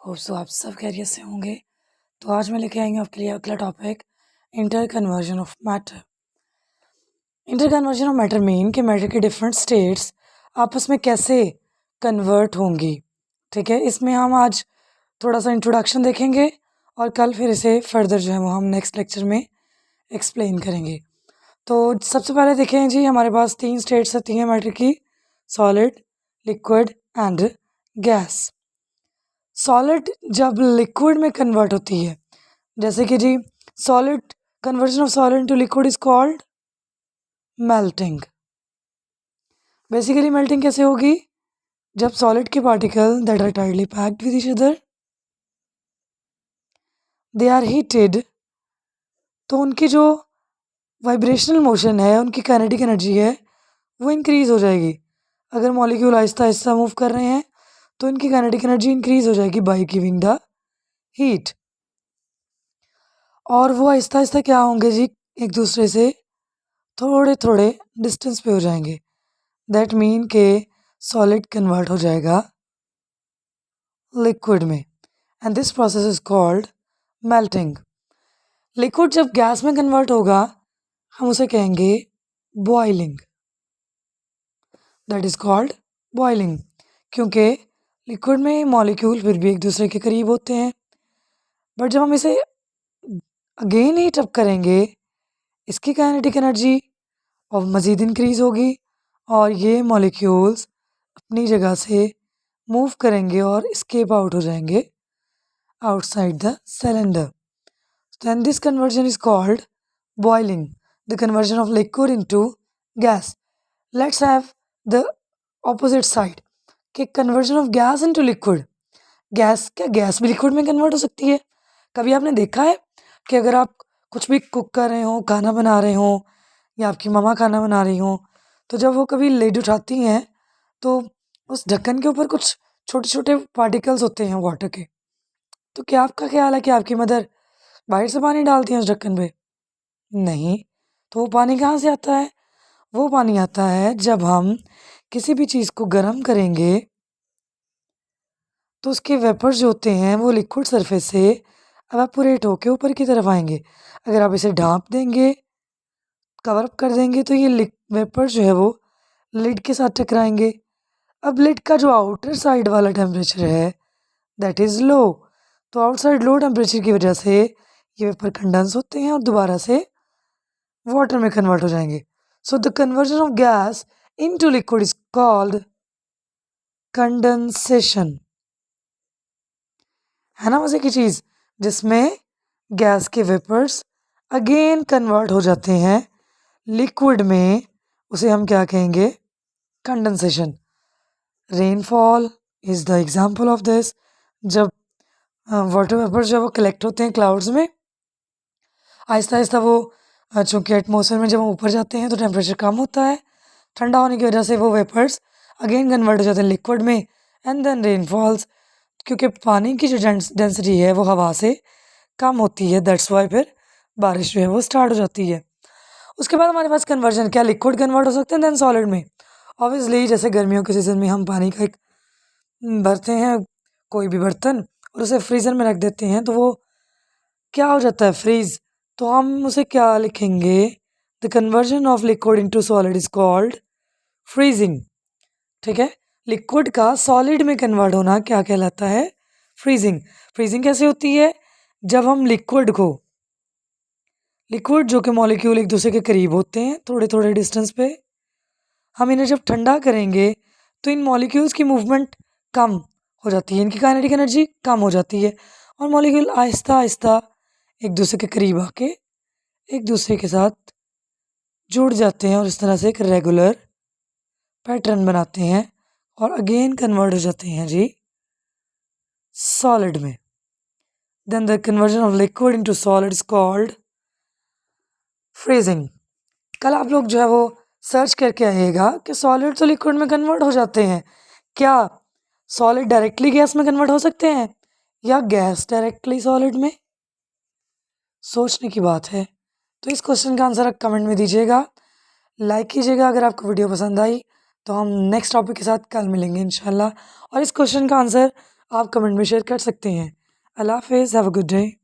Hope so आप सब खैरियत से होंगे। तो आज मैं लेके आई हूँ आपके लिए अगला topic, inter conversion of matter. Inter conversion of matter mean कि मैटर के डिफरेंट स्टेट्स आपस में कैसे कन्वर्ट होंगी। ठीक है, इसमें हम आज थोड़ा सा इंट्रोडक्शन देखेंगे और कल फिर इसे फर्दर जो है वो हम नेक्स्ट लेक्चर में एक्सप्लेन करेंगे। तो सबसे पहले देखें जी, हमारे पास 3 स्टेट्स होती हैं मैटर की, solid, liquid and gas. Solid जब लिक्विड में कन्वर्ट होती है, जैसे कि जी solid, conversion of solid into liquid is called melting. Basically melting कैसे होगी? जब सॉलिड के particle that are tightly packed with each other, they are heated, तो उनकी जो वाइब्रेशनल मोशन है, उनकी काइनेटिक एनर्जी है, वो इंक्रीज हो जाएगी। अगर मॉलिक्यूल आहिस्ता आहिस्ता मूव कर रहे हैं तो इनकी काइनेटिक एनर्जी इंक्रीज हो जाएगी बाय गिविंग द हीट। और वो आहिस्ता आहिस्ता क्या होंगे जी, एक दूसरे से थोड़े थोड़े डिस्टेंस पे हो जाएंगे। दैट मीन के सॉलिड कन्वर्ट हो जाएगा लिक्विड में, and this process is called melting. Liquid जब गैस में कन्वर्ट होगा, हम उसे कहेंगे boiling. That is called boiling, क्योंकि लिक्विड में मॉलिक्यूल फिर भी एक दूसरे के करीब होते हैं, बट जब हम इसे अगेन हीट अप करेंगे, इसकी काइनेटिक एनर्जी और मज़ीद इंक्रीज होगी और ये मॉलिक्यूल्स अपनी जगह से मूव करेंगे और escape आउट हो जाएंगे outside the cylinder. Then this conversion is called boiling, the conversion of liquid into gas. Let's have the opposite side, कि conversion of gas into liquid. Gas, क्या गैस भी लिक्विड में convert हो सकती है? कभी आपने देखा है कि अगर आप कुछ भी कुक कर रहे हो, खाना बना रहे हो या आपकी मम्मा खाना बना रही हो, तो जब वो कभी लिड उठाती हैं तो उस ढक्कन के ऊपर कुछ छोटे छोटे पार्टिकल्स होते हैं वाटर के। तो क्या आपका ख्याल है कि आपकी मदर बाहर से पानी डालती हैं उस ढक्कन पे? नहीं। तो वो पानी कहाँ से आता है? वो पानी आता है जब हम किसी भी चीज़ को गर्म करेंगे तो उसके वेपर्स जो होते हैं वो लिक्विड सरफेस से एवापोरेट होके ऊपर की तरफ आएंगे। अगर आप इसे ढाँप देंगे, कवर अप कर देंगे, तो ये वेपर जो है वो लिड के साथ टकराएंगे। अब लिड का जो आउटर साइड वाला टेम्परेचर है दैट इज़ लो, तो आउटसाइड लो टेम्परेचर की वजह से ये वेपर कंडेंस होते हैं और दोबारा से वाटर में कन्वर्ट हो जाएंगे। So the conversion of gas into liquid is called condensation. है ना मज़े की चीज़, जिसमें गैस के वेपर्स अगेन कन्वर्ट हो जाते हैं लिक्विड में, उसे हम क्या कहेंगे? Condensation. Rainfall is the example of this. जब वाटर वेपर्स जो वो कलेक्ट होते हैं क्लाउड्स में, आहिस्ता आहिस्ता वो चूँकि एटमॉस्फेयर में जब हम ऊपर जाते हैं तो टेम्परेचर कम होता है, ठंडा होने की वजह से वो वेपर्स अगेन कन्वर्ट हो जाते हैं लिक्विड में, एंड देन रेनफॉल्स। क्योंकि पानी की जो डेंसिटी है वो हवा से कम होती है, दैट्स वाई फिर बारिश जो है वो स्टार्ट हो जाती है। उसके बाद हमारे पास कन्वर्जन, क्या लिक्विड कन्वर्ट हो सकते हैं देन सॉलिड में? ऑब्वियसली, जैसे गर्मियों के सीज़न में हम पानी का एक भरते हैं कोई भी बर्तन और उसे फ्रीज़र में रख देते हैं, तो वो क्या हो जाता है? फ्रीज़। तो हम उसे क्या लिखेंगे? The conversion of liquid into solid is called freezing. ठीक है, लिक्विड का सॉलिड में कन्वर्ट होना क्या कहलाता है? फ्रीजिंग। फ्रीजिंग कैसे होती है? जब हम लिक्विड जो कि मॉलिक्यूल एक दूसरे के करीब होते हैं थोड़े थोड़े डिस्टेंस पे, हम इन्हें जब ठंडा करेंगे तो इन मॉलिक्यूल्स की मूवमेंट कम हो जाती है, इनकी काइनेटिक एनर्जी कम हो जाती है और मॉलिक्यूल आहिस्ता आहिस्ता एक दूसरे के करीब आके एक दूसरे के साथ जुड़ जाते हैं और इस तरह से एक रेगुलर पैटर्न बनाते हैं और अगेन कन्वर्ट हो जाते हैं जी सॉलिड में। Then the conversion of liquid into solid is called freezing. कल आप लोग जो है वो सर्च करके आइएगा कि सॉलिड तो लिक्विड में कन्वर्ट हो जाते हैं, क्या सॉलिड डायरेक्टली गैस में कन्वर्ट हो सकते हैं या गैस डायरेक्टली सॉलिड में? सोचने की बात है। तो इस क्वेश्चन का आंसर आप कमेंट में दीजिएगा, लाइक कीजिएगा अगर आपको वीडियो पसंद आई। तो हम नेक्स्ट टॉपिक के साथ कल मिलेंगे इंशाल्लाह। और इस क्वेश्चन का आंसर आप कमेंट में शेयर कर सकते हैं। अल्लाह हाफ़िज़, हैव अ गुड डे।